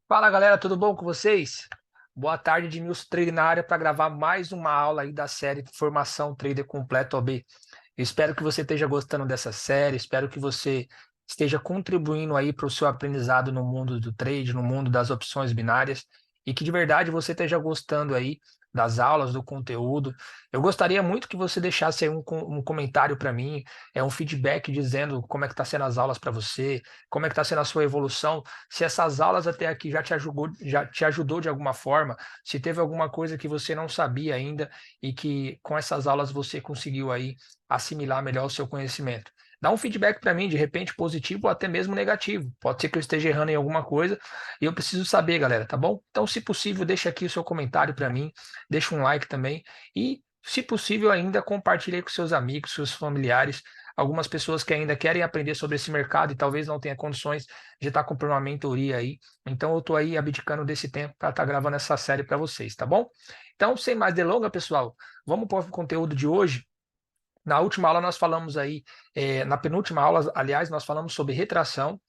Fala galera, tudo bom com vocês? Boa tarde, Edmilson Trader na área para gravar mais uma aula aí da série Formação Trader Completo OB. Eu espero que você esteja gostando dessa série, espero que você esteja contribuindo aí para o seu aprendizado no mundo do trade, no mundo das opções binárias, e que de verdade você esteja gostando aí das aulas, do conteúdo. Eu gostaria muito que você deixasse aí um comentário para mim, um feedback dizendo como é que está sendo as aulas para você, como é que está sendo a sua evolução, se essas aulas até aqui já te ajudou de alguma forma, se teve alguma coisa que você não sabia ainda e que com essas aulas você conseguiu aí assimilar melhor o seu conhecimento. Dá um feedback para mim, de repente positivo ou até mesmo negativo. Pode ser que eu esteja errando em alguma coisa e eu preciso saber, galera, tá bom? Então, se possível, deixa aqui o seu comentário para mim, deixa um like também e, se possível, ainda compartilhe aí com seus amigos, seus familiares, algumas pessoas que ainda querem aprender sobre esse mercado e talvez não tenha condições de estar comprando uma mentoria aí. Então, eu estou aí abdicando desse tempo para estar gravando essa série para vocês, tá bom? Então, sem mais delongas, pessoal, vamos para o conteúdo de hoje. Na última aula nós falamos aí, na penúltima aula, aliás, nós falamos sobre retração,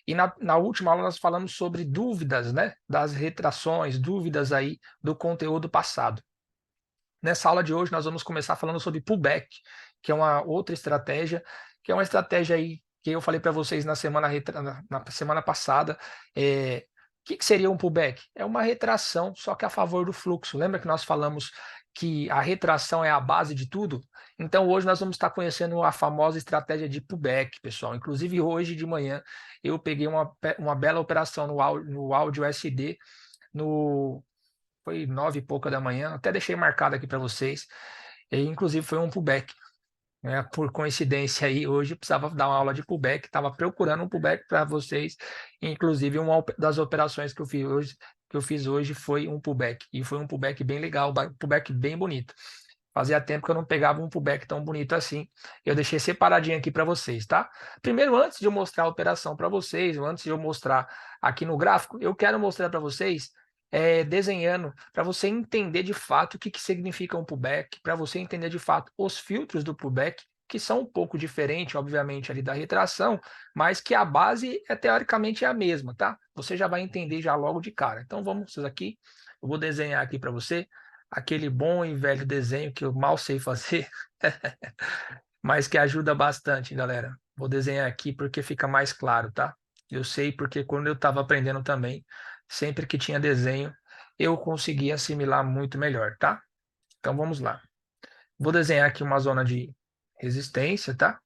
e na última aula nós falamos sobre dúvidas, né, das retrações, dúvidas aí do conteúdo passado. Nessa aula de hoje nós vamos começar falando sobre pullback, que é uma outra estratégia, que é uma estratégia aí que eu falei para vocês na semana passada. O que seria um pullback? É uma retração, só que a favor do fluxo. Lembra que nós falamos que a retração é a base de tudo? Então hoje nós vamos estar conhecendo a famosa estratégia de pullback, pessoal. Inclusive hoje de manhã eu peguei uma bela operação no áudio SD, no foi 9 e pouca da manhã, até deixei marcado aqui para vocês. E, inclusive foi um pullback, né? Por coincidência aí, hoje eu precisava dar uma aula de pullback, estava procurando um pullback para vocês. Inclusive, uma das operações que eu fiz hoje foi um pullback. E foi um pullback bem legal, um pullback bem bonito. Fazia tempo que eu não pegava um pullback tão bonito assim. Eu deixei separadinho aqui para vocês, tá? Primeiro, antes de eu mostrar a operação para vocês, ou antes de eu mostrar aqui no gráfico, eu quero mostrar para vocês desenhando, para você entender de fato o que significa um pullback, para você entender de fato os filtros do pullback, que são um pouco diferentes, obviamente, ali da retração, mas que a base teoricamente é a mesma, tá? Você já vai entender já logo de cara. Então vamos aqui, eu vou desenhar aqui para você aquele bom e velho desenho que eu mal sei fazer, mas que ajuda bastante, galera. Vou desenhar aqui porque fica mais claro, tá? Eu sei porque quando eu estava aprendendo também, sempre que tinha desenho, eu conseguia assimilar muito melhor, tá? Então vamos lá. Vou desenhar aqui uma zona de resistência, tá?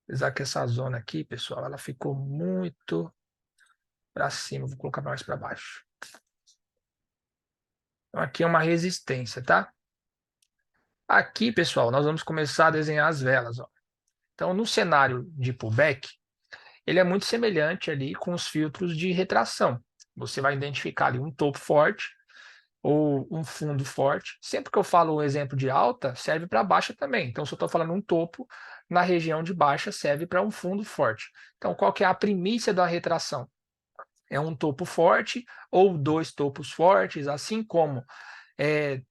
Apesar que essa zona aqui, pessoal, ela ficou muito para cima. Vou colocar mais para baixo. Então aqui é uma resistência, tá? Aqui, pessoal, nós vamos começar a desenhar as velas, ó. Então, no cenário de pullback, ele é muito semelhante ali com os filtros de retração. Você vai identificar ali um topo forte ou um fundo forte. Sempre que eu falo um exemplo de alta, serve para baixa também. Então, se eu estou falando um topo, na região de baixa serve para um fundo forte. Então, qual que é a primícia da retração? É um topo forte ou dois topos fortes, assim como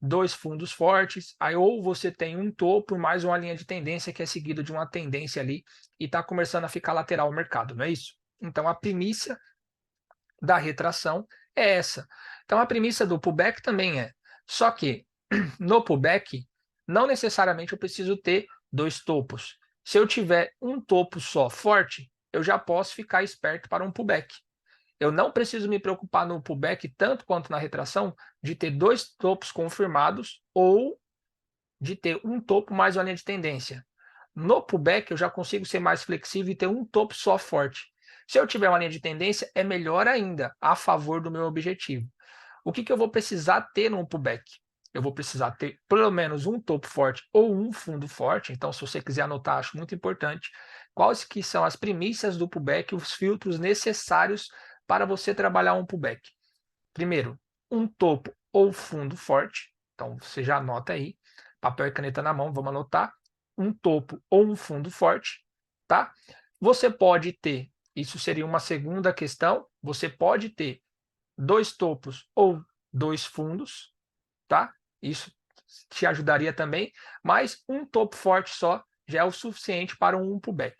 dois fundos fortes, aí ou você tem um topo mais uma linha de tendência que é seguido de uma tendência ali e está começando a ficar lateral o mercado, não é isso? Então a primícia da retração é essa. Então a primícia do pullback também é. Só que no pullback, não necessariamente eu preciso ter dois topos. Se eu tiver um topo só forte, eu já posso ficar esperto para um pullback. Eu não preciso me preocupar no pullback tanto quanto na retração de ter dois topos confirmados ou de ter um topo mais uma linha de tendência. No pullback eu já consigo ser mais flexível e ter um topo só forte. Se eu tiver uma linha de tendência, é melhor ainda, a favor do meu objetivo. O que eu vou precisar ter no pullback? Eu vou precisar ter pelo menos um topo forte ou um fundo forte. Então, se você quiser anotar, acho muito importante. Quais que são as primícias do pullback, os filtros necessários para você trabalhar um pullback? Primeiro, um topo ou fundo forte. Então, você já anota aí, papel e caneta na mão, vamos anotar. Um topo ou um fundo forte, tá? Você pode ter, isso seria uma segunda questão, você pode ter dois topos ou dois fundos, tá? Isso te ajudaria também, mas um topo forte só já é o suficiente para um pullback.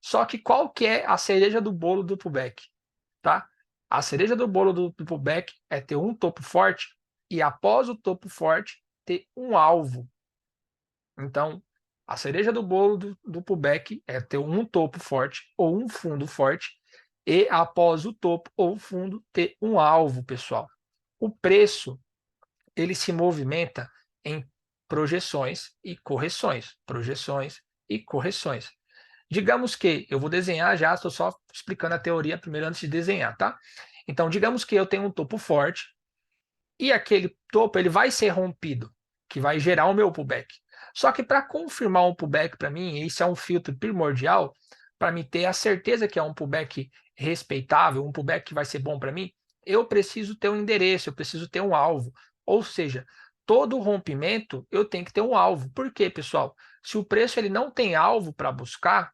Só que qual que é a cereja do bolo do pullback, tá? A cereja do bolo do pullback é ter um topo forte e após o topo forte ter um alvo. Então, a cereja do bolo do pullback é ter um topo forte ou um fundo forte e após o topo ou fundo ter um alvo, pessoal. O preço ele se movimenta em projeções e correções, projeções e correções. Digamos que eu vou desenhar já, estou só explicando a teoria primeiro antes de desenhar, tá? Então, digamos que eu tenho um topo forte e aquele topo ele vai ser rompido, que vai gerar o meu pullback. Só que para confirmar um pullback para mim, isso é um filtro primordial para me ter a certeza que é um pullback respeitável, um pullback que vai ser bom para mim, eu preciso ter um endereço, eu preciso ter um alvo. Ou seja, todo rompimento eu tenho que ter um alvo. Por quê, pessoal? Se o preço ele não tem alvo para buscar,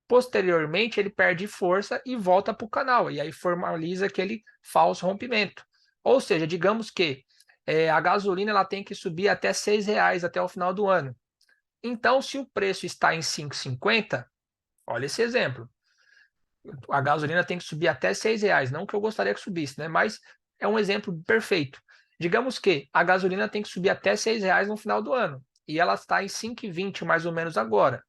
posteriormente ele perde força e volta para o canal, e aí formaliza aquele falso rompimento. Ou seja, digamos que a gasolina ela tem que subir até R$ 6 até o final do ano. Então, se o preço está em 5,50, olha esse exemplo. A gasolina tem que subir até R$ 6. Não que eu gostaria que subisse, né? Mas é um exemplo perfeito. Digamos que a gasolina tem que subir até R$ 6 no final do ano. E ela está em 5,20 mais ou menos agora.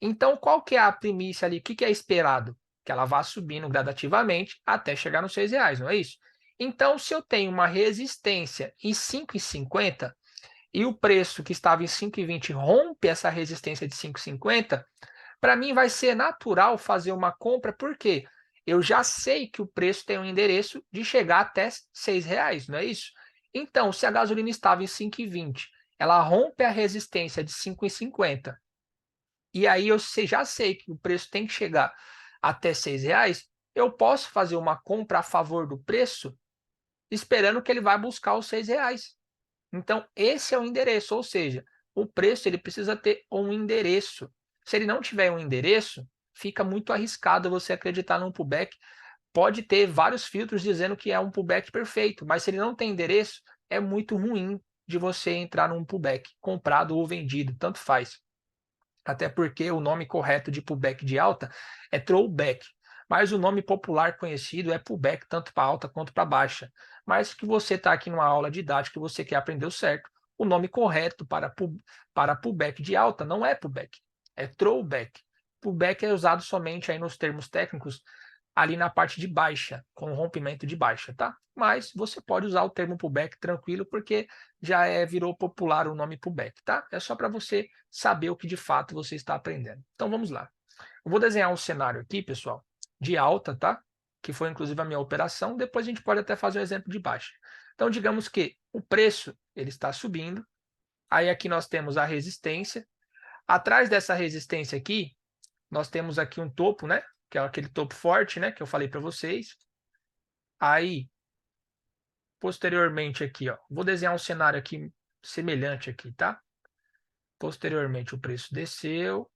Então, qual que é a primícia ali? O que é esperado? Que ela vá subindo gradativamente até chegar nos R$ 6, não é isso? Então, se eu tenho uma resistência em 5,50 e o preço que estava em 5,20 rompe essa resistência de 5,50, para mim vai ser natural fazer uma compra, porque eu já sei que o preço tem um endereço de chegar até R$ 6, não é isso? Então, se a gasolina estava em 5,20, ela rompe a resistência de 5,50 e aí eu já sei que o preço tem que chegar até R$ 6, eu posso fazer uma compra a favor do preço, esperando que ele vai buscar os R$ 6. Então, esse é o endereço, ou seja, o preço ele precisa ter um endereço. Se ele não tiver um endereço, fica muito arriscado você acreditar num pullback. Pode ter vários filtros dizendo que é um pullback perfeito, mas se ele não tem endereço, é muito ruim de você entrar num pullback, comprado ou vendido, tanto faz. Até porque o nome correto de pullback de alta é throwback, mas o nome popular conhecido é pullback tanto para alta quanto para baixa. Mas que você está aqui numa aula didática que você quer aprender o certo, o nome correto para pullback de alta não é pullback, é throwback. Pullback é usado somente aí nos termos técnicos ali na parte de baixa, com rompimento de baixa, tá? Mas você pode usar o termo pullback tranquilo, porque já virou popular o nome pullback, tá? É só para você saber o que de fato você está aprendendo. Então vamos lá. Eu vou desenhar um cenário aqui, pessoal, de alta, tá? Que foi inclusive a minha operação. Depois a gente pode até fazer um exemplo de baixa. Então digamos que o preço ele está subindo. Aí aqui nós temos a resistência. Atrás dessa resistência aqui, nós temos aqui um topo, né? Que é aquele topo forte, né? Que eu falei para vocês. Aí, posteriormente aqui, ó, vou desenhar um cenário aqui semelhante aqui, tá? Posteriormente o preço desceu.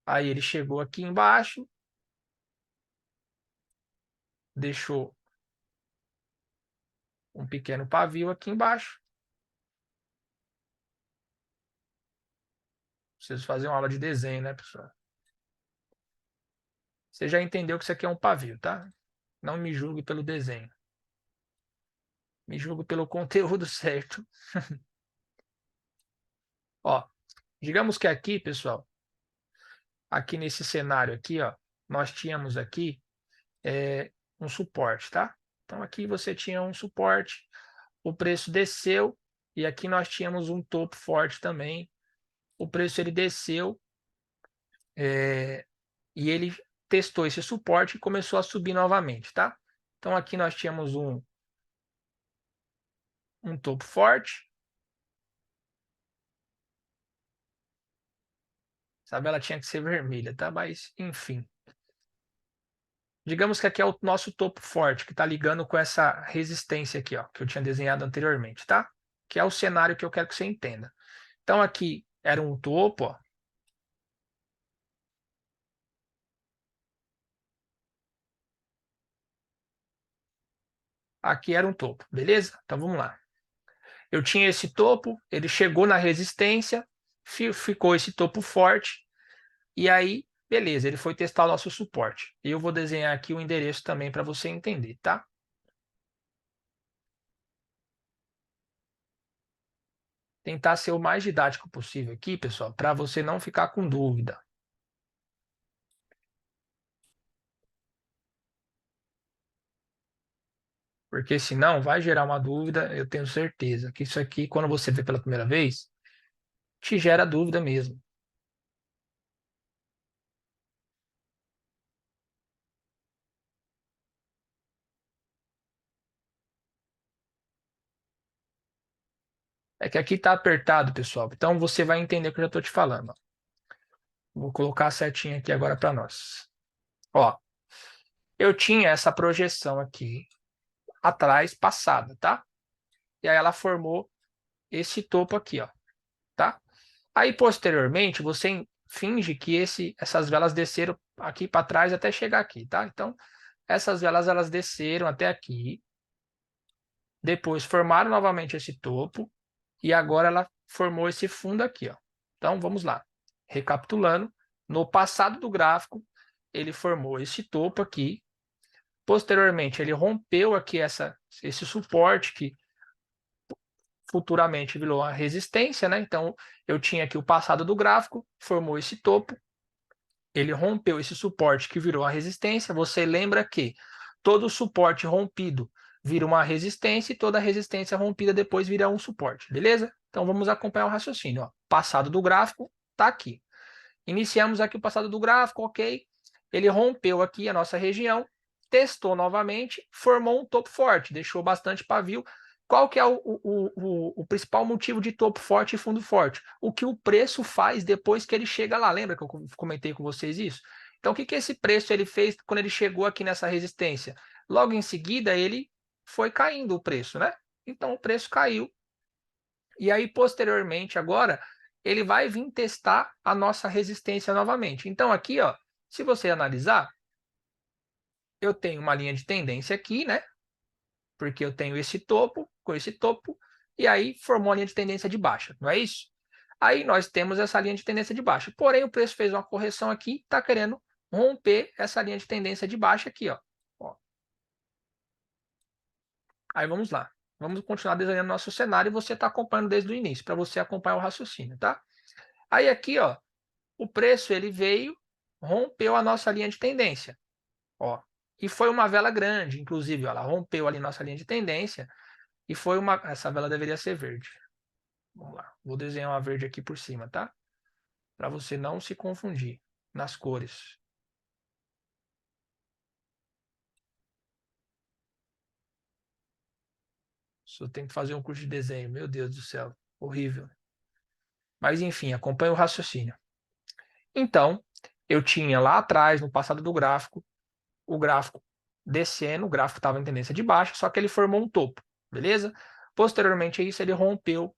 Aí ele chegou aqui embaixo, deixou um pequeno pavio aqui embaixo. Preciso fazer uma aula de desenho, né, pessoal? Você já entendeu que isso aqui é um pavio, tá? Não me julgue pelo desenho. Me julgue pelo conteúdo certo. Ó, digamos que aqui, pessoal, aqui nesse cenário aqui, ó, nós tínhamos aqui um suporte, tá? Então aqui você tinha um suporte, o preço desceu e aqui nós tínhamos um topo forte também. O preço ele desceu e ele testou esse suporte e começou a subir novamente, tá? Então aqui nós tínhamos um topo forte. Essa tabela tinha que ser vermelha, tá? Mas enfim. Digamos que aqui é o nosso topo forte, que está ligando com essa resistência aqui, ó, que eu tinha desenhado anteriormente, tá? Que é o cenário que eu quero que você entenda. Então aqui era um topo, ó. Aqui era um topo, beleza? Então vamos lá. Eu tinha esse topo, ele chegou na resistência, ficou esse topo forte, e aí Beleza, ele foi testar o nosso suporte. E eu vou desenhar aqui o endereço também para você entender, tá? Tentar ser o mais didático possível aqui, pessoal, para você não ficar com dúvida. Porque senão vai gerar uma dúvida, eu tenho certeza que isso aqui, quando você vê pela primeira vez, te gera dúvida mesmo. É que aqui está apertado, pessoal. Então você vai entender o que eu já estou te falando. Vou colocar a setinha aqui agora para nós. Ó, eu tinha essa projeção aqui atrás, passada, tá? E aí ela formou esse topo aqui, ó, tá? Aí posteriormente você finge que essas velas desceram aqui para trás até chegar aqui, tá? Então essas velas elas desceram até aqui, depois formaram novamente esse topo e agora ela formou esse fundo aqui, ó. Então vamos lá. Recapitulando, no passado do gráfico, ele formou esse topo aqui. Posteriormente, ele rompeu aqui esse suporte que futuramente virou a resistência, né? Então, eu tinha aqui o passado do gráfico, formou esse topo, ele rompeu esse suporte que virou a resistência. Você lembra que todo suporte rompido vira uma resistência e toda resistência rompida depois vira um suporte, beleza? Então vamos acompanhar o raciocínio. Ó. Passado do gráfico está aqui. Iniciamos aqui o passado do gráfico, ok? Ele rompeu aqui a nossa região, testou novamente, formou um topo forte, deixou bastante pavio. Qual que é o principal motivo de topo forte e fundo forte? O que o preço faz depois que ele chega lá. Lembra que eu comentei com vocês isso? Então, o que esse preço ele fez quando ele chegou aqui nessa resistência? Logo em seguida, ele foi caindo o preço, né? Então, o preço caiu. E aí, posteriormente, agora, ele vai vir testar a nossa resistência novamente. Então, aqui, ó, se você analisar, eu tenho uma linha de tendência aqui, né? Porque eu tenho esse topo com esse topo, e aí formou a linha de tendência de baixa, não é isso? Aí nós temos essa linha de tendência de baixa. Porém, o preço fez uma correção aqui, está querendo romper essa linha de tendência de baixa aqui, ó. Aí vamos lá. Vamos continuar desenhando nosso cenário e você está acompanhando desde o início, para você acompanhar o raciocínio, tá? Aí aqui, ó, o preço ele veio, rompeu a nossa linha de tendência, ó. E foi uma vela grande, inclusive, ó, ela rompeu ali nossa linha de tendência e foi essa vela deveria ser verde. Vamos lá. Vou desenhar uma verde aqui por cima, tá? Para você não se confundir nas cores. Só tenho que fazer um curso de desenho, meu Deus do céu, horrível. Mas enfim, acompanha o raciocínio. Então, eu tinha lá atrás, no passado do gráfico, o gráfico descendo, o gráfico estava em tendência de baixa, só que ele formou um topo, beleza? Posteriormente a isso, ele rompeu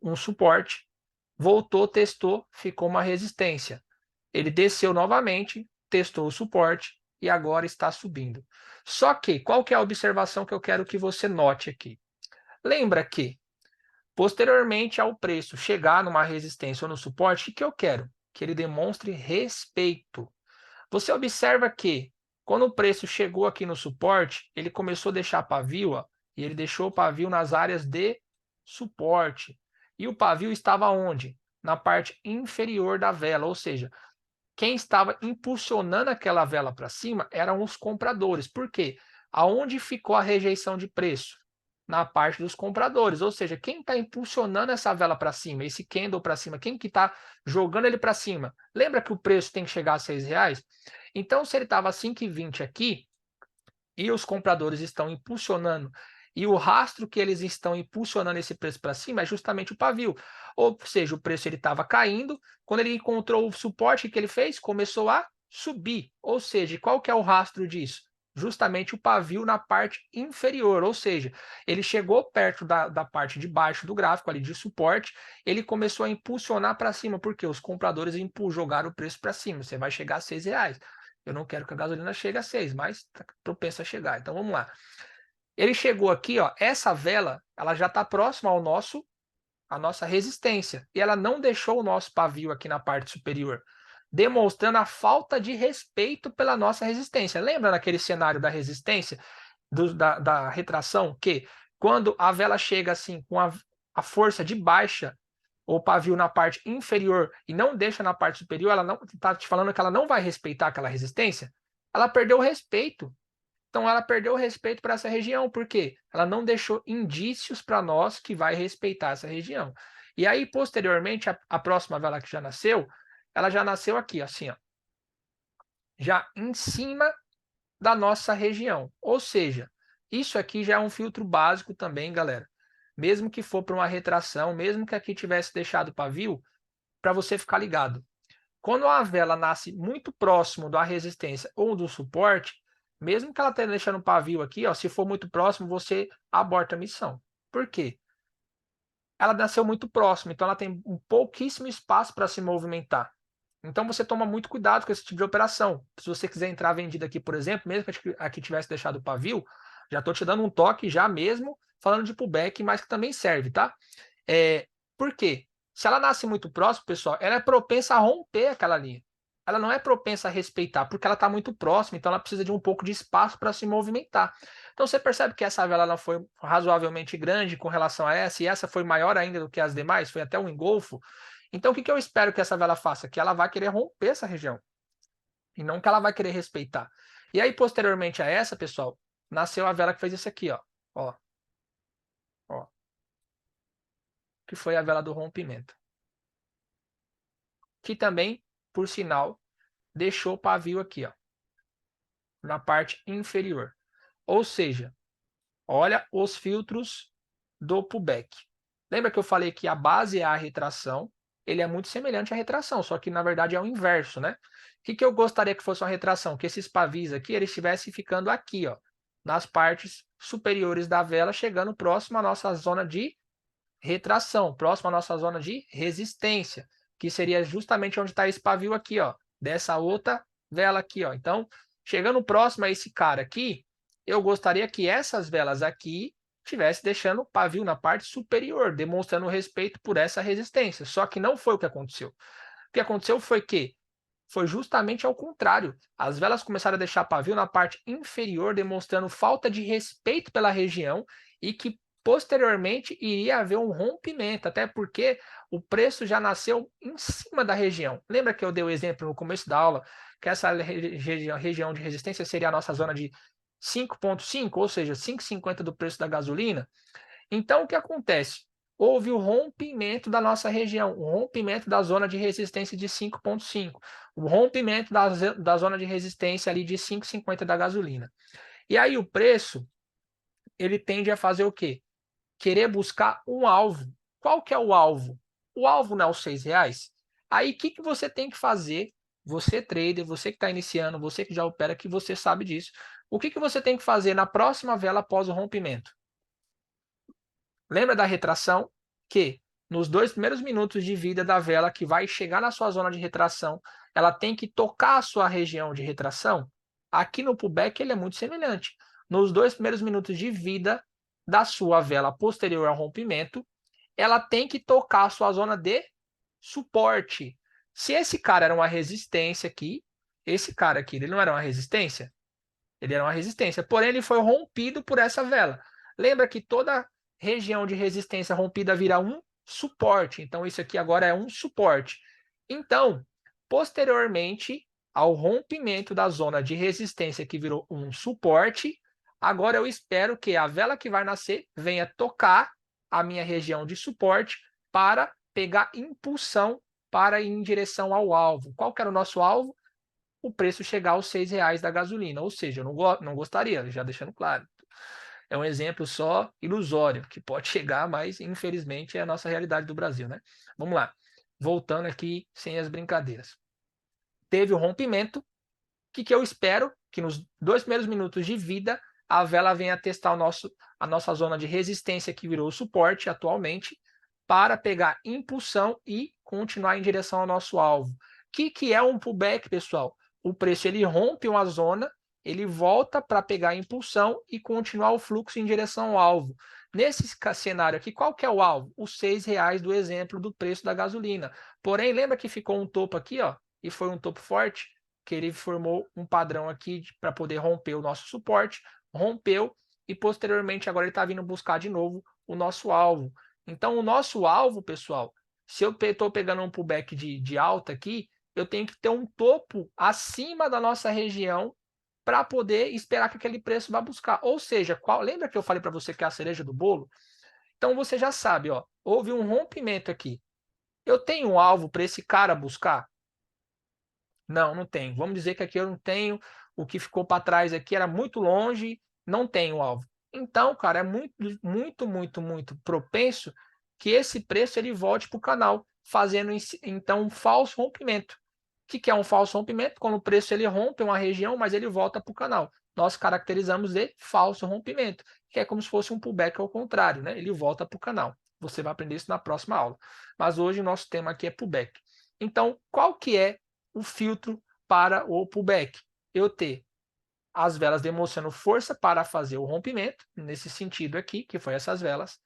um suporte, voltou, testou, ficou uma resistência. Ele desceu novamente, testou o suporte e agora está subindo. Só que, qual que é a observação que eu quero que você note aqui? Lembra que, posteriormente ao preço chegar numa resistência ou no suporte, o que eu quero? Que ele demonstre respeito. Você observa que, quando o preço chegou aqui no suporte, ele começou a deixar pavio, ó, e ele deixou o pavio nas áreas de suporte. E o pavio estava onde? Na parte inferior da vela, ou seja, quem estava impulsionando aquela vela para cima eram os compradores. Por quê? Aonde ficou a rejeição de preço? Na parte dos compradores, ou seja, quem está impulsionando essa vela para cima, esse candle para cima, quem que está jogando ele para cima? Lembra que o preço tem que chegar a R$ 6? Então, se ele estava a 5,20 aqui, e os compradores estão impulsionando, e o rastro que eles estão impulsionando esse preço para cima é justamente o pavio. Ou seja, o preço ele estava caindo, quando ele encontrou o suporte que ele fez, começou a subir. Ou seja, qual que é o rastro disso? Justamente o pavio na parte inferior, ou seja, ele chegou perto da parte de baixo do gráfico ali de suporte, ele começou a impulsionar para cima, porque os compradores jogaram o preço para cima, você vai chegar a R$ 6. Eu não quero que a gasolina chegue a 6, mas está propensa a chegar. Então vamos lá. Ele chegou aqui, ó, essa vela, ela já está próxima à nossa resistência. E ela não deixou o nosso pavio aqui na parte superior. demonstrando a falta de respeito pela nossa resistência. Lembra naquele cenário da resistência, da retração, que quando a vela chega assim com a força de baixa, o pavio na parte inferior e não deixa na parte superior, ela não está te falando que ela não vai respeitar aquela resistência? Ela perdeu o respeito. Então ela perdeu o respeito para essa região, porque ela não deixou indícios para nós que vai respeitar essa região. E aí, posteriormente, a próxima vela que já nasceu, ela já nasceu aqui, assim, ó, já em cima da nossa região. Ou seja, isso aqui já é um filtro básico também, galera. Mesmo que for para uma retração, mesmo que aqui tivesse deixado pavio, para você ficar ligado. Quando a vela nasce muito próximo da resistência ou do suporte, mesmo que ela esteja deixando o pavio aqui, ó, se for muito próximo, você aborta a missão. Por quê? Ela nasceu muito próximo, então ela tem um pouquíssimo espaço para se movimentar. Então você toma muito cuidado com esse tipo de operação. Se você quiser entrar vendida aqui, por exemplo, mesmo que aqui tivesse deixado o pavio, já estou te dando um toque já mesmo, falando de pullback, mas que também serve, tá? Por quê? Se ela nasce muito próximo, pessoal, ela é propensa a romper aquela linha. Ela não é propensa a respeitar, porque ela está muito próxima, então ela precisa de um pouco de espaço para se movimentar. Então você percebe que essa vela ela foi razoavelmente grande com relação a essa, e essa foi maior ainda do que as demais, foi até um engolfo. Então o que eu espero que essa vela faça? Que ela vai querer romper essa região, e não que ela vai querer respeitar. E aí, posteriormente a essa, pessoal, nasceu a vela que fez isso aqui, ó. Ó. Ó. Que foi a vela do rompimento. Que também, por sinal, deixou o pavio aqui, ó, na parte inferior. Ou seja, olha os filtros do pullback. Lembra que eu falei que a base é a retração? Ele é muito semelhante à retração, só que na verdade é o inverso, né? O que eu gostaria que fosse uma retração? Que esses pavis aqui, eles estivessem ficando aqui, ó, nas partes superiores da vela, chegando próximo à nossa zona de retração, próximo à nossa zona de resistência, que seria justamente onde está esse pavio aqui, ó, dessa outra vela aqui, ó. Então, chegando próximo a esse cara aqui, eu gostaria que essas velas aqui tivesse deixando o pavio na parte superior, demonstrando respeito por essa resistência. Só que não foi o que aconteceu. O que aconteceu foi que foi justamente ao contrário. As velas começaram a deixar pavio na parte inferior, demonstrando falta de respeito pela região e que posteriormente iria haver um rompimento, até porque o preço já nasceu em cima da região. Lembra que eu dei o exemplo no começo da aula que essa região de resistência seria a nossa zona de 5,5, ou seja, 5,50 do preço da gasolina? Então, o que acontece? Houve o rompimento da nossa região, o rompimento da zona de resistência de 5,5, o rompimento da zona de resistência ali de 5,50 da gasolina. E aí o preço, ele tende a fazer o quê? Querer buscar um alvo. Qual que é o alvo? O alvo não é os R$6? Aí o que você tem que fazer? Você trader, você que está iniciando, você que já opera, que você sabe disso. O que você tem que fazer na próxima vela após o rompimento? Lembra da retração? Que nos 2 primeiros minutos de vida da vela que vai chegar na sua zona de retração, ela tem que tocar a sua região de retração? Aqui no pullback ele é muito semelhante. Nos 2 primeiros minutos de vida da sua vela posterior ao rompimento, ela tem que tocar a sua zona de suporte. Se esse cara era uma resistência aqui, esse cara aqui, ele não era uma resistência? Ele era uma resistência, porém ele foi rompido por essa vela. Lembra que toda região de resistência rompida vira um suporte. Então isso aqui agora é um suporte. Então, posteriormente ao rompimento da zona de resistência que virou um suporte, agora eu espero que a vela que vai nascer venha tocar a minha região de suporte para pegar impulsão para ir em direção ao alvo. Qual que era o nosso alvo? O preço chegar aos R$6 da gasolina. Ou seja, eu não gostaria, já deixando claro. É um exemplo só ilusório, que pode chegar, mas infelizmente é a nossa realidade do Brasil, né? Vamos lá. Voltando aqui sem as brincadeiras. Teve o rompimento. O que eu espero? Que nos 2 primeiros minutos de vida, a vela venha testar a nossa zona de resistência, que virou suporte atualmente, para pegar impulsão e continuar em direção ao nosso alvo. O que é um pullback, pessoal? O preço ele rompe uma zona, ele volta para pegar impulsão e continuar o fluxo em direção ao alvo. Nesse cenário aqui, qual que é o alvo? Os R$6 do exemplo do preço da gasolina. Porém, lembra que ficou um topo aqui, ó, e foi um topo forte, que ele formou um padrão aqui para poder romper o nosso suporte, rompeu, e posteriormente agora ele está vindo buscar de novo o nosso alvo. Então o nosso alvo, pessoal, se eu estou pegando um pullback de alta aqui, eu tenho que ter um topo acima da nossa região para poder esperar que aquele preço vá buscar. Ou seja, lembra que eu falei para você que é a cereja do bolo? Então você já sabe, ó, houve um rompimento aqui. Eu tenho um alvo para esse cara buscar? Não, não tenho. Vamos dizer que aqui eu não tenho. O que ficou para trás aqui era muito longe, não tenho alvo. Então, cara, é muito propenso que esse preço ele volte para o canal, fazendo então um falso rompimento. O que é um falso rompimento? Quando o preço ele rompe uma região, mas ele volta para o canal. Nós caracterizamos de falso rompimento, que é como se fosse um pullback ao contrário, né? Ele volta para o canal. Você vai aprender isso na próxima aula. Mas hoje o nosso tema aqui é pullback. Então, qual que é o filtro para o pullback? Eu ter as velas demonstrando força para fazer o rompimento, nesse sentido aqui, que foi essas velas.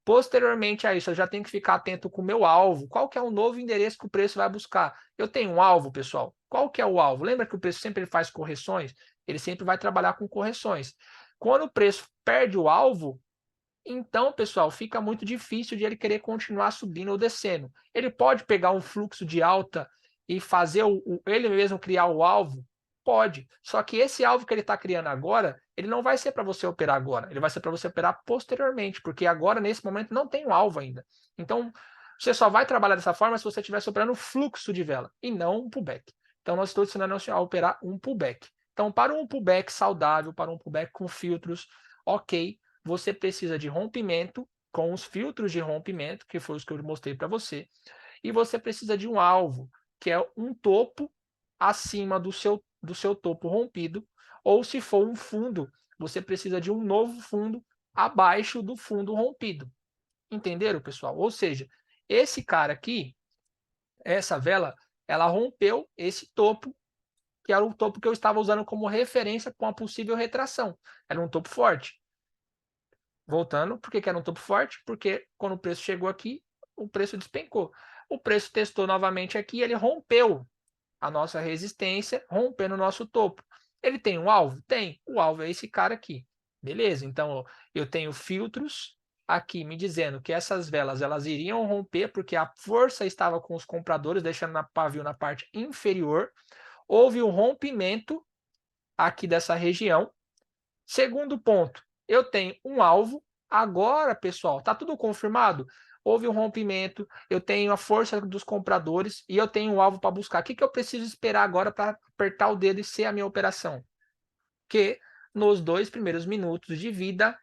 Posteriormente a isso, eu já tenho que ficar atento com o meu alvo. Qual que é o novo endereço que o preço vai buscar? Eu tenho um alvo, pessoal. Qual que é o alvo? Lembra que o preço sempre faz correções? Ele sempre vai trabalhar com correções. Quando o preço perde o alvo, então, pessoal, fica muito difícil de ele querer continuar subindo ou descendo. Ele pode pegar um fluxo de alta e fazer ele mesmo criar o alvo? Pode. Só que esse alvo que ele está criando agora, ele não vai ser para você operar agora. Ele vai ser para você operar posteriormente, porque agora, nesse momento, não tem um alvo ainda. Então, você só vai trabalhar dessa forma se você estiver operando fluxo de vela e não um pullback. Então, nós estamos ensinando a operar um pullback. Então, para um pullback saudável, para um pullback com filtros, ok, você precisa de rompimento com os filtros de rompimento, que foi os que eu mostrei para você, e você precisa de um alvo, que é um topo acima do seu topo rompido, ou se for um fundo, você precisa de um novo fundo abaixo do fundo rompido. Entenderam, pessoal? Ou seja, esse cara aqui, essa vela, ela rompeu esse topo, que era o topo que eu estava usando como referência com a possível retração. Era um topo forte. Voltando, por que era um topo forte? Porque quando o preço chegou aqui, o preço despencou. O preço testou novamente aqui, ele rompeu a nossa resistência, rompendo o nosso topo. Ele tem um alvo? Tem. O alvo é esse cara aqui. Beleza? Então, eu tenho filtros aqui me dizendo que essas velas elas iriam romper porque a força estava com os compradores, deixando na pavio na parte inferior. Houve um rompimento aqui dessa região. Segundo ponto, eu tenho um alvo. Agora, pessoal, está tudo confirmado? Houve um rompimento, eu tenho a força dos compradores e eu tenho um alvo para buscar. O que eu preciso esperar agora para apertar o dedo e ser a minha operação? Que nos 2 primeiros minutos de vida,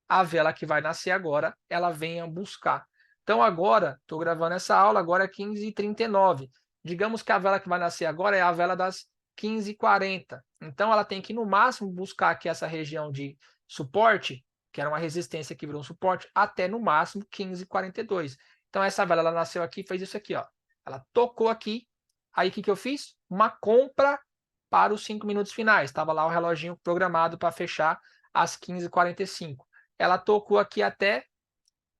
a vela que vai nascer agora, ela venha buscar. Então agora, estou gravando essa aula, agora é 15h39. Digamos que a vela que vai nascer agora é a vela das 15h40. Então ela tem que, no máximo, buscar aqui essa região de suporte, que era uma resistência que virou um suporte, até no máximo 15h42. Então essa vela ela nasceu aqui e fez isso aqui, ó. Ela tocou aqui. Aí o que eu fiz? Uma compra para os 5 minutos finais. Estava lá o reloginho programado para fechar às 15h45. Ela tocou aqui até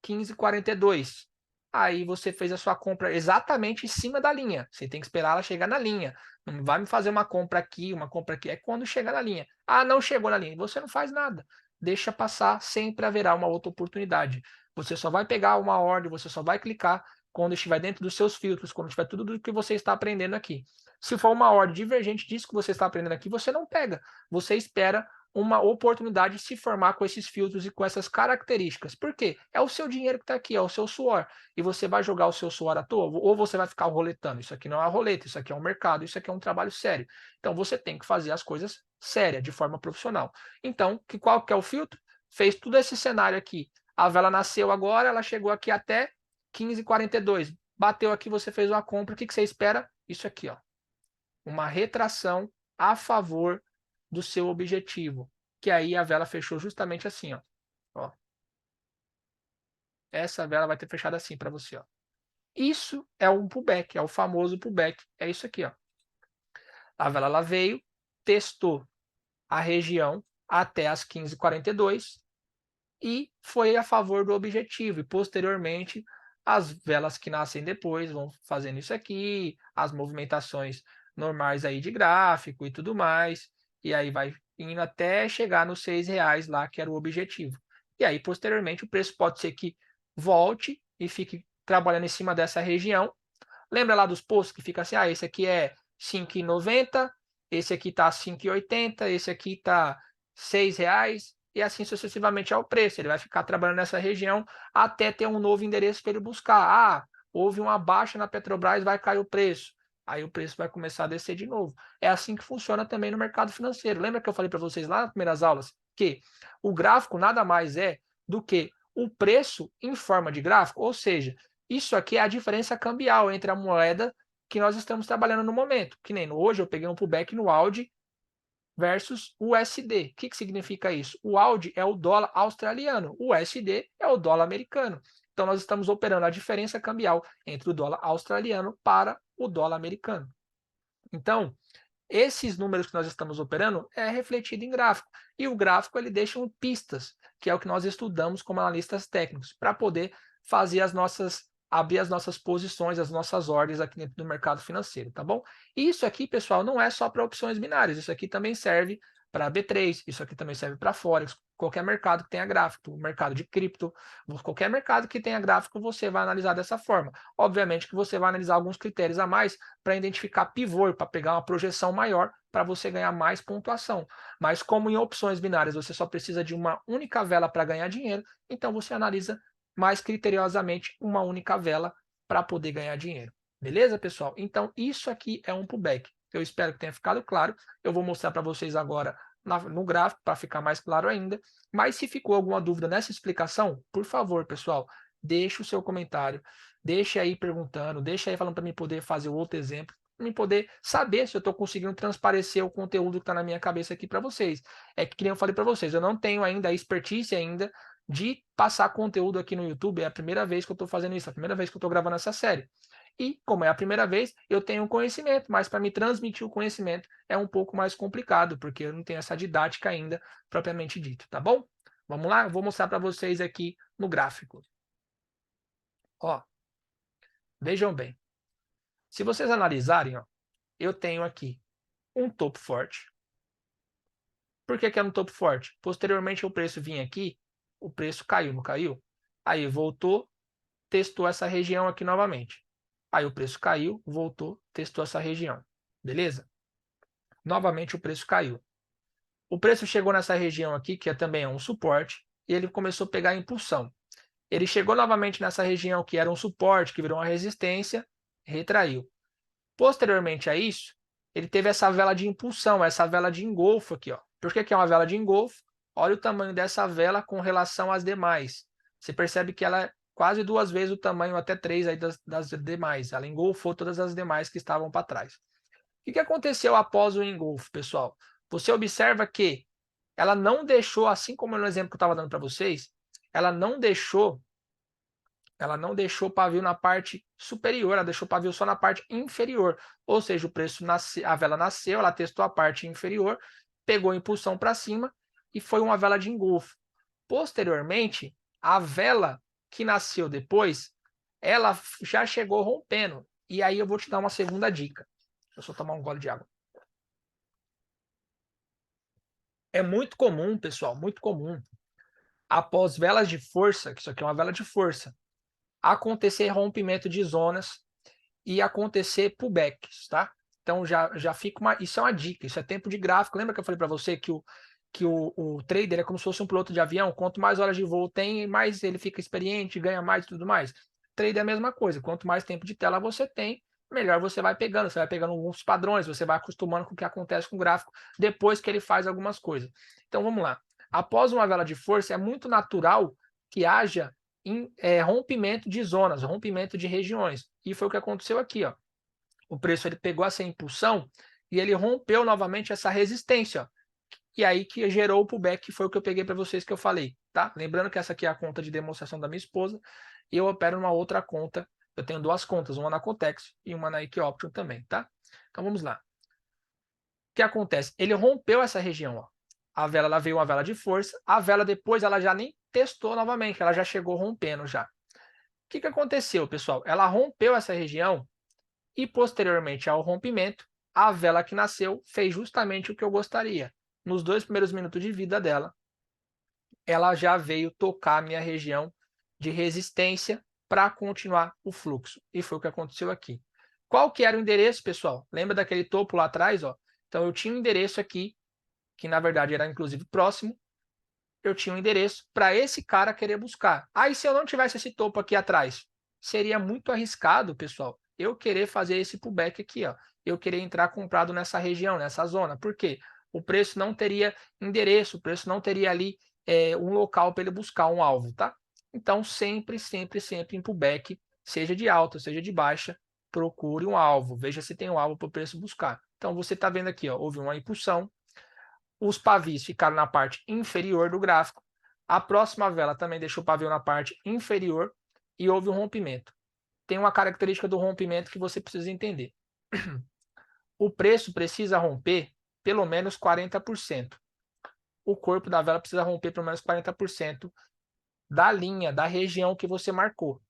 15h42. Aí você fez a sua compra exatamente em cima da linha. Você tem que esperar ela chegar na linha. Não vai me fazer uma compra aqui, uma compra aqui. É quando chegar na linha. Ah, não chegou na linha. Você não faz nada. Deixa passar, sempre haverá uma outra oportunidade. Você só vai pegar uma ordem, você só vai clicar quando estiver dentro dos seus filtros, quando tiver tudo do que você está aprendendo aqui. Se for uma ordem divergente disso que você está aprendendo aqui, você não pega. Você espera uma oportunidade de se formar com esses filtros e com essas características. Por quê? É o seu dinheiro que está aqui, é o seu suor. E você vai jogar o seu suor à toa? Ou você vai ficar roletando? Isso aqui não é roleta, isso aqui é um mercado, isso aqui é um trabalho sério. Então você tem que fazer as coisas sérias, de forma profissional. Então, qual que é o filtro? Fez todo esse cenário aqui. A vela nasceu agora, ela chegou aqui até 15h42. Bateu aqui, você fez uma compra. O que você espera? Isso aqui, ó. Uma retração a favor do seu objetivo, que aí a vela fechou justamente assim, ó. Essa vela vai ter fechado assim para você, ó. Isso é um pullback, é o famoso pullback, é isso aqui, ó. A vela ela veio, testou a região até as 15h42 e foi a favor do objetivo e posteriormente as velas que nascem depois vão fazendo isso aqui, as movimentações normais aí de gráfico e tudo mais, e aí vai indo até chegar nos R$ 6 lá, que era o objetivo. E aí, posteriormente, o preço pode ser que volte e fique trabalhando em cima dessa região. Lembra lá dos posts que fica assim, esse aqui é 5,90, esse aqui está 5,80, esse aqui está R$ 6, e assim sucessivamente é o preço. Ele vai ficar trabalhando nessa região até ter um novo endereço para ele buscar. Houve uma baixa na Petrobras, vai cair o preço. Aí o preço vai começar a descer de novo. É assim que funciona também no mercado financeiro. Lembra que eu falei para vocês lá nas primeiras aulas que o gráfico nada mais é do que o preço em forma de gráfico, ou seja, isso aqui é a diferença cambial entre a moeda que nós estamos trabalhando no momento. Que nem hoje eu peguei um pullback no AUD versus o USD. O que significa isso? O AUD é o dólar australiano, o USD é o dólar americano. Então nós estamos operando a diferença cambial entre o dólar australiano para o dólar americano. Então, esses números que nós estamos operando é refletido em gráfico. E o gráfico ele deixa pistas, que é o que nós estudamos como analistas técnicos, para poder fazer abrir as nossas posições, as nossas ordens aqui dentro do mercado financeiro, tá bom? E isso aqui, pessoal, não é só para opções binárias, isso aqui também serve para B3, isso aqui também serve para Forex, qualquer mercado que tenha gráfico, mercado de cripto, qualquer mercado que tenha gráfico, você vai analisar dessa forma. Obviamente que você vai analisar alguns critérios a mais para identificar pivô, para pegar uma projeção maior para você ganhar mais pontuação. Mas como em opções binárias você só precisa de uma única vela para ganhar dinheiro, então você analisa mais criteriosamente uma única vela para poder ganhar dinheiro. Beleza, pessoal? Então isso aqui é um pullback. Eu espero que tenha ficado claro. Eu vou mostrar para vocês agora no gráfico para ficar mais claro ainda. Mas se ficou alguma dúvida nessa explicação, por favor, pessoal, deixe o seu comentário, deixe aí perguntando, deixe aí falando para mim poder fazer outro exemplo, para mim poder saber se eu estou conseguindo transparecer o conteúdo que está na minha cabeça aqui para vocês. É que nem eu falei para vocês, eu não tenho ainda a expertise ainda de passar conteúdo aqui no YouTube, é a primeira vez que eu estou fazendo isso, é a primeira vez que eu estou gravando essa série. E, como é a primeira vez, eu tenho conhecimento, mas para me transmitir o conhecimento é um pouco mais complicado, porque eu não tenho essa didática ainda propriamente dito, tá bom? Vamos lá? Eu vou mostrar para vocês aqui no gráfico. Ó, vejam bem. Se vocês analisarem, ó, eu tenho aqui um topo forte. Por que é um topo forte? Posteriormente o preço vinha aqui, o preço caiu, não caiu? Aí voltou, testou essa região aqui novamente. Aí o preço caiu, voltou, testou essa região. Beleza? Novamente o preço caiu. O preço chegou nessa região aqui, que também é um suporte, e ele começou a pegar impulsão. Ele chegou novamente nessa região que era um suporte, que virou uma resistência, retraiu. Posteriormente a isso, ele teve essa vela de impulsão, essa vela de engolfo aqui. Ó. Por que é uma vela de engolfo? Olha o tamanho dessa vela com relação às demais. Você percebe que ela é quase 2 vezes o tamanho, até 3 aí das demais. Ela engolfou todas as demais que estavam para trás. O que aconteceu após o engolfo, pessoal? Você observa que ela não deixou, assim como no exemplo que eu estava dando para vocês, ela não deixou pavio na parte superior, ela deixou pavio só na parte inferior. Ou seja, o preço a vela nasceu, ela testou a parte inferior, pegou impulsão para cima e foi uma vela de engolfo. Posteriormente, a vela que nasceu depois, ela já chegou rompendo. E aí eu vou te dar uma segunda dica. Deixa eu só tomar um gole de água. É muito comum, pessoal, muito comum, após velas de força, que isso aqui é uma vela de força, acontecer rompimento de zonas e acontecer pullbacks, tá? Então já fica isso é uma dica, isso é tempo de gráfico. Lembra que eu falei para você que o trader é como se fosse um piloto de avião, quanto mais horas de voo tem, mais ele fica experiente, ganha mais e tudo mais. Trader é a mesma coisa, quanto mais tempo de tela você tem, melhor você vai pegando alguns padrões, você vai acostumando com o que acontece com o gráfico depois que ele faz algumas coisas. Então vamos lá. Após uma vela de força, é muito natural que haja rompimento de zonas, rompimento de regiões. E foi o que aconteceu aqui. Ó. O preço ele pegou essa impulsão e ele rompeu novamente essa resistência. Ó. E aí que gerou o pullback, que foi o que eu peguei para vocês que eu falei. Tá? Lembrando que essa aqui é a conta de demonstração da minha esposa e eu opero numa outra conta. Eu tenho 2 contas, uma na Cotex e uma na Equioption também. Tá? Então vamos lá. O que acontece? Ele rompeu essa região. Ó. A vela ela veio uma vela de força. A vela depois ela já nem testou novamente, ela já chegou rompendo já. O que aconteceu, pessoal? Ela rompeu essa região e, posteriormente ao rompimento, a vela que nasceu fez justamente o que eu gostaria. Nos 2 primeiros minutos de vida dela, ela já veio tocar a minha região de resistência para continuar o fluxo. E foi o que aconteceu aqui. Qual que era o endereço, pessoal? Lembra daquele topo lá atrás? Ó? Então eu tinha um endereço aqui, que na verdade era inclusive próximo, eu tinha um endereço para esse cara querer buscar. Aí se eu não tivesse esse topo aqui atrás, seria muito arriscado, pessoal, eu querer fazer esse pullback aqui, ó. Eu querer entrar comprado nessa região, nessa zona. Por quê? O preço não teria endereço, o preço não teria ali um local para ele buscar um alvo, tá? Então, sempre, sempre, sempre em pullback, seja de alta, seja de baixa, procure um alvo. Veja se tem um alvo para o preço buscar. Então, você está vendo aqui, ó, houve uma impulsão, os pavis ficaram na parte inferior do gráfico. A próxima vela também deixou o pavio na parte inferior e houve um rompimento. Tem uma característica do rompimento que você precisa entender. O preço precisa romper pelo menos 40%. O corpo da vela precisa romper pelo menos 40% da linha, da região que você marcou.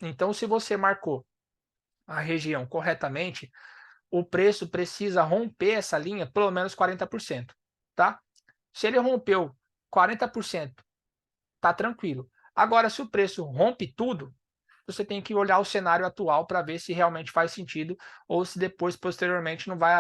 Então, se você marcou a região corretamente, o preço precisa romper essa linha pelo menos 40%, tá? Se ele rompeu 40%, tá tranquilo. Agora, se o preço rompe tudo, você tem que olhar o cenário atual para ver se realmente faz sentido ou se depois, posteriormente, não vai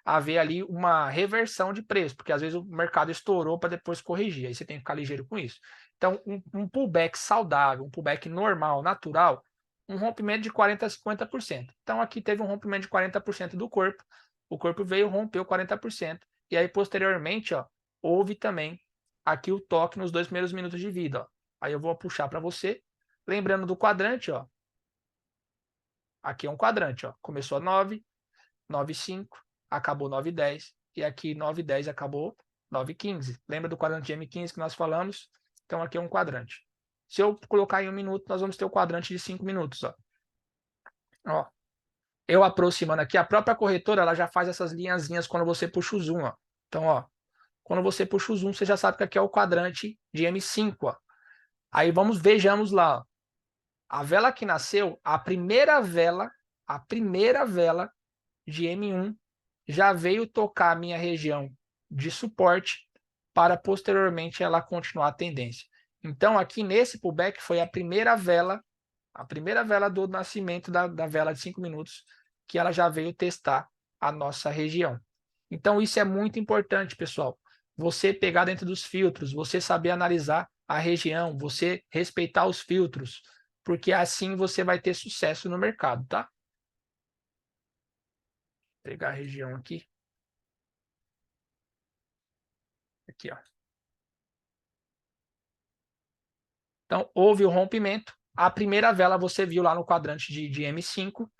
haver ali uma reversão de preço, porque às vezes o mercado estourou para depois corrigir, aí você tem que ficar ligeiro com isso. Então, um pullback saudável, um pullback normal, natural, um rompimento de 40% a 50%. Então, aqui teve um rompimento de 40% do corpo, o corpo veio, rompeu 40%, e aí, posteriormente, ó, houve também aqui o toque nos 2 primeiros minutos de vida. Ó. Aí eu vou puxar para você. Lembrando do quadrante, ó. Aqui é um quadrante, ó. Começou 9, 9,5, acabou 9,10. E aqui 9,10 acabou 9,15. Lembra do quadrante de M15 que nós falamos? Então aqui é um quadrante. Se eu colocar em 1 minuto, nós vamos ter o quadrante de 5 minutos, ó. Ó. Eu aproximando aqui, a própria corretora ela já faz essas linhazinhas quando você puxa o zoom, ó. Então, ó, quando você puxa o zoom, você já sabe que aqui é o quadrante de M5, ó. Aí vejamos lá, ó. A vela que nasceu, a primeira vela de M1 já veio tocar a minha região de suporte para posteriormente ela continuar a tendência. Então, aqui nesse pullback foi a primeira vela do nascimento da vela de 5 minutos, que ela já veio testar a nossa região. Então, isso é muito importante, pessoal. Você pegar dentro dos filtros, você saber analisar a região, você respeitar os filtros, porque assim você vai ter sucesso no mercado, tá? Vou pegar a região aqui. Aqui, ó. Então, houve o rompimento. A primeira vela você viu lá no quadrante de M5,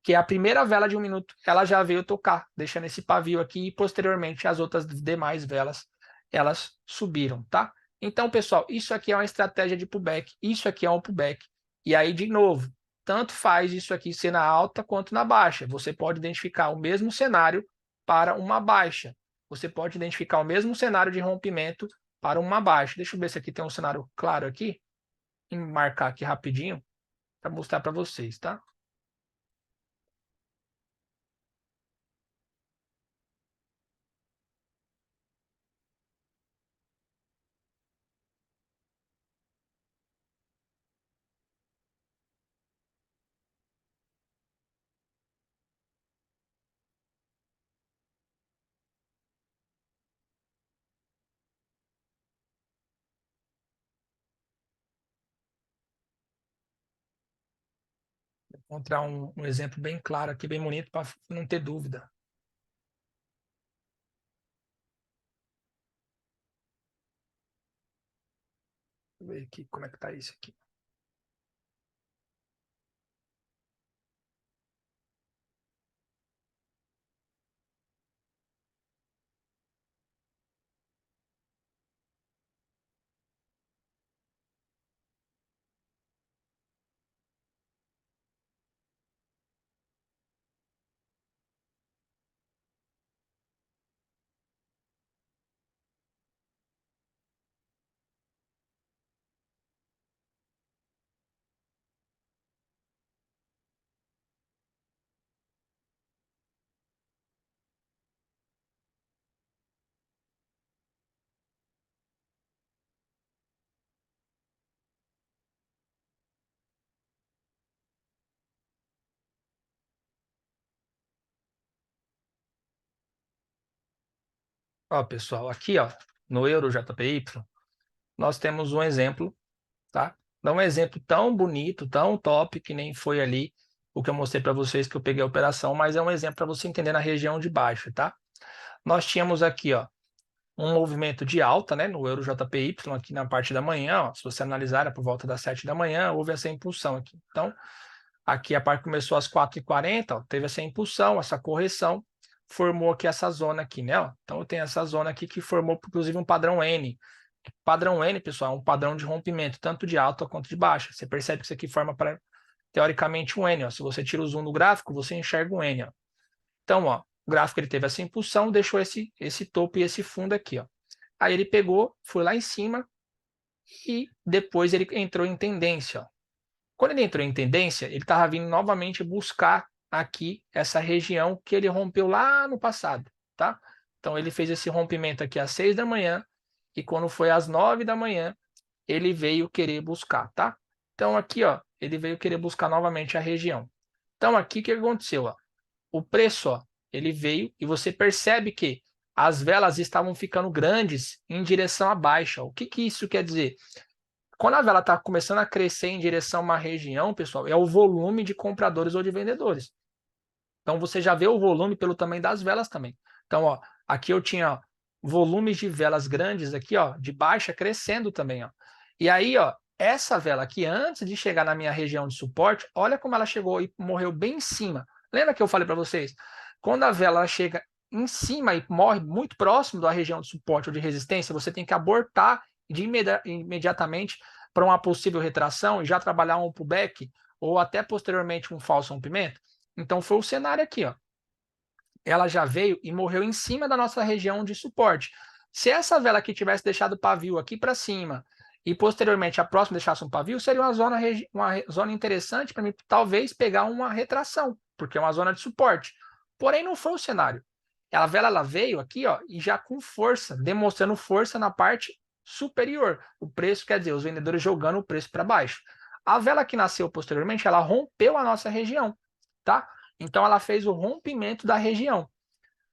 que é a primeira vela de 1 minuto, ela já veio tocar, deixando esse pavio aqui e posteriormente as outras demais velas, elas subiram, tá? Então, pessoal, isso aqui é uma estratégia de pullback, isso aqui é um pullback. E aí, de novo, tanto faz isso aqui ser na alta quanto na baixa. Você pode identificar o mesmo cenário para uma baixa. Você pode identificar o mesmo cenário de rompimento para uma baixa. Deixa eu ver se aqui tem um cenário claro aqui, e marcar aqui rapidinho para mostrar para vocês, tá? Encontrar um exemplo bem claro aqui, bem bonito, para não ter dúvida. Deixa eu ver aqui como é que tá isso aqui. Ó, pessoal, aqui, ó, no Euro JPY, nós temos um exemplo, tá? Não é um exemplo tão bonito, tão top, que nem foi ali o que eu mostrei para vocês que eu peguei a operação, mas é um exemplo para você entender na região de baixo, tá? Nós tínhamos aqui, ó, um movimento de alta, né, no Euro JPY aqui na parte da manhã, ó, se você analisar, era por volta das 7 da manhã, houve essa impulsão aqui. Então, aqui a parte começou às 4h40, ó, teve essa impulsão, essa correção, formou aqui essa zona aqui, né? Ó. Então, eu tenho essa zona aqui que formou, inclusive, um padrão N. Padrão N, pessoal, é um padrão de rompimento, tanto de alta quanto de baixa. Você percebe que isso aqui forma, teoricamente, um N. Ó. Se você tira o zoom do gráfico, você enxerga um N. Ó. Então, ó, o gráfico ele teve essa impulsão, deixou esse topo e esse fundo aqui. Ó. Aí ele pegou, foi lá em cima e depois ele entrou em tendência. Ó. Quando ele entrou em tendência, ele estava vindo novamente buscar aqui essa região que ele rompeu lá no passado, tá? Então ele fez esse rompimento aqui às 6 da manhã e quando foi às 9 da manhã, ele veio querer buscar, tá? Então aqui, ó, ele veio querer buscar novamente a região. Então aqui o que aconteceu, ó? O preço, ó, ele veio e você percebe que as velas estavam ficando grandes em direção à baixa. O que que isso quer dizer? Quando a vela está começando a crescer em direção a uma região, pessoal, é o volume de compradores ou de vendedores. Então você já vê o volume pelo tamanho das velas também. Então, ó, aqui eu tinha ó, volumes de velas grandes aqui, ó, de baixa crescendo também, ó. E aí, ó, essa vela aqui, antes de chegar na minha região de suporte, olha como ela chegou e morreu bem em cima. Lembra que eu falei para vocês? Quando a vela chega em cima e morre muito próximo da região de suporte ou de resistência, você tem que abortar imediatamente para uma possível retração e já trabalhar um pullback ou até posteriormente um falso rompimento. Então foi o cenário aqui, ó. Ela já veio e morreu em cima da nossa região de suporte. Se essa vela aqui tivesse deixado o pavio aqui para cima e posteriormente a próxima deixasse um pavio, seria uma zona interessante para mim talvez pegar uma retração, porque é uma zona de suporte. Porém, não foi o cenário. A vela ela veio aqui, ó, e já com força, demonstrando força na parte superior. O preço quer dizer, os vendedores jogando o preço para baixo. A vela que nasceu posteriormente, ela rompeu a nossa região, tá? Então ela fez o rompimento da região.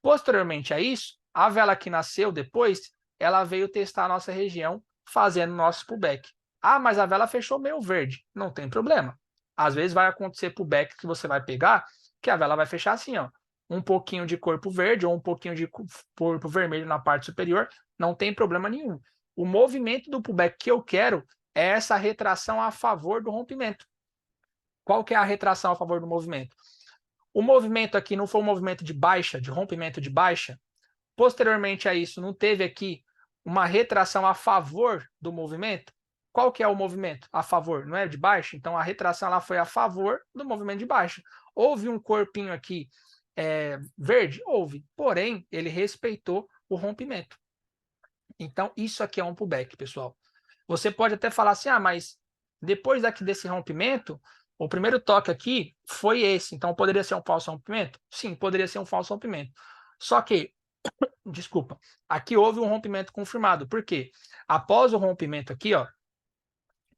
Posteriormente a isso, a vela que nasceu depois, ela veio testar a nossa região, fazendo nosso pullback. Ah, mas a vela fechou meio verde. Não tem problema. Às vezes vai acontecer pullback que você vai pegar, que a vela vai fechar assim, ó. Um pouquinho de corpo verde ou um pouquinho de corpo vermelho na parte superior, não tem problema nenhum. O movimento do pullback que eu quero é essa retração a favor do rompimento. Qual que é a retração a favor do movimento? O movimento aqui não foi um movimento de baixa, de rompimento de baixa. Posteriormente a isso, não teve aqui uma retração a favor do movimento? Qual que é o movimento a favor? Não é de baixa? Então a retração ela foi a favor do movimento de baixa. Houve um corpinho aqui verde? Houve. Porém, ele respeitou o rompimento. Então isso aqui é um pullback, pessoal. Você pode até falar assim, ah, mas depois desse rompimento, o primeiro toque aqui foi esse, então poderia ser um falso rompimento? Sim, poderia ser um falso rompimento. Só que, desculpa, aqui houve um rompimento confirmado. Por quê? Após o rompimento aqui, ó,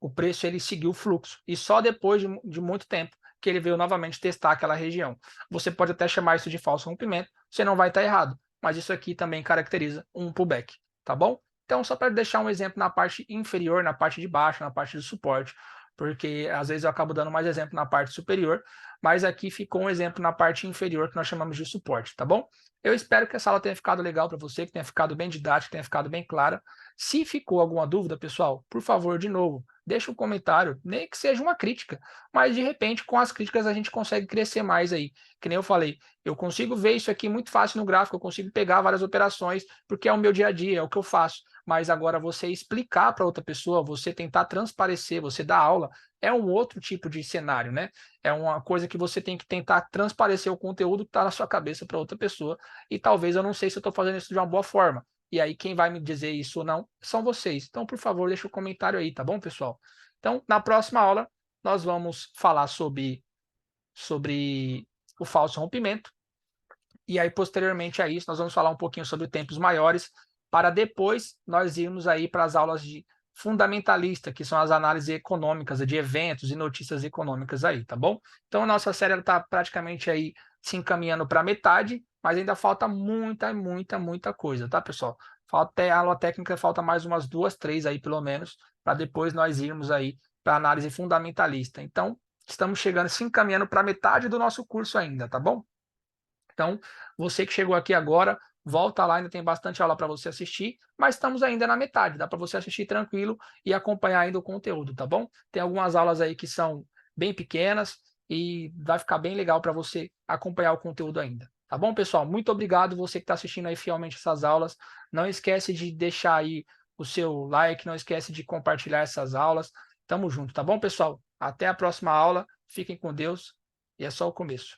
o preço ele seguiu o fluxo. E só depois de muito tempo que ele veio novamente testar aquela região. Você pode até chamar isso de falso rompimento, você não vai estar errado. Mas isso aqui também caracteriza um pullback, tá bom? Então, só para deixar um exemplo na parte inferior, na parte de baixo, na parte de suporte, porque às vezes eu acabo dando mais exemplo na parte superior, mas aqui ficou um exemplo na parte inferior que nós chamamos de suporte, tá bom? Eu espero que essa aula tenha ficado legal para você, que tenha ficado bem didática, tenha ficado bem clara. Se ficou alguma dúvida, pessoal, por favor, de novo, deixa um comentário, nem que seja uma crítica, mas de repente com as críticas a gente consegue crescer mais aí. Que nem eu falei, eu consigo ver isso aqui muito fácil no gráfico, eu consigo pegar várias operações, porque é o meu dia a dia, é o que eu faço. Mas agora você explicar para outra pessoa, você tentar transparecer, você dar aula, é um outro tipo de cenário, né? É uma coisa que você tem que tentar transparecer o conteúdo que está na sua cabeça para outra pessoa, e talvez eu não sei se eu estou fazendo isso de uma boa forma. E aí, quem vai me dizer isso ou não são vocês. Então, por favor, deixa um comentário aí, tá bom, pessoal? Então, na próxima aula, nós vamos falar sobre o falso rompimento. E aí, posteriormente a isso, nós vamos falar um pouquinho sobre tempos maiores, para depois nós irmos aí para as aulas de fundamentalista, que são as análises econômicas de eventos e notícias econômicas aí, tá bom? Então, a nossa série está praticamente aí se encaminhando para metade. mas ainda falta muita coisa, tá, pessoal? Falta a aula técnica, falta mais umas 2, 3 aí, pelo menos, para depois nós irmos aí para análise fundamentalista. Então, estamos chegando, se encaminhando para metade do nosso curso ainda, tá bom? Então, você que chegou aqui agora, volta lá, ainda tem bastante aula para você assistir, mas estamos ainda na metade, dá para você assistir tranquilo e acompanhar ainda o conteúdo, tá bom? Tem algumas aulas aí que são bem pequenas e vai ficar bem legal para você acompanhar o conteúdo ainda. Tá bom, pessoal? Muito obrigado você que está assistindo aí fielmente essas aulas. Não esquece de deixar aí o seu like, não esquece de compartilhar essas aulas. Tamo junto, tá bom, pessoal? Até a próxima aula. Fiquem com Deus e é só o começo.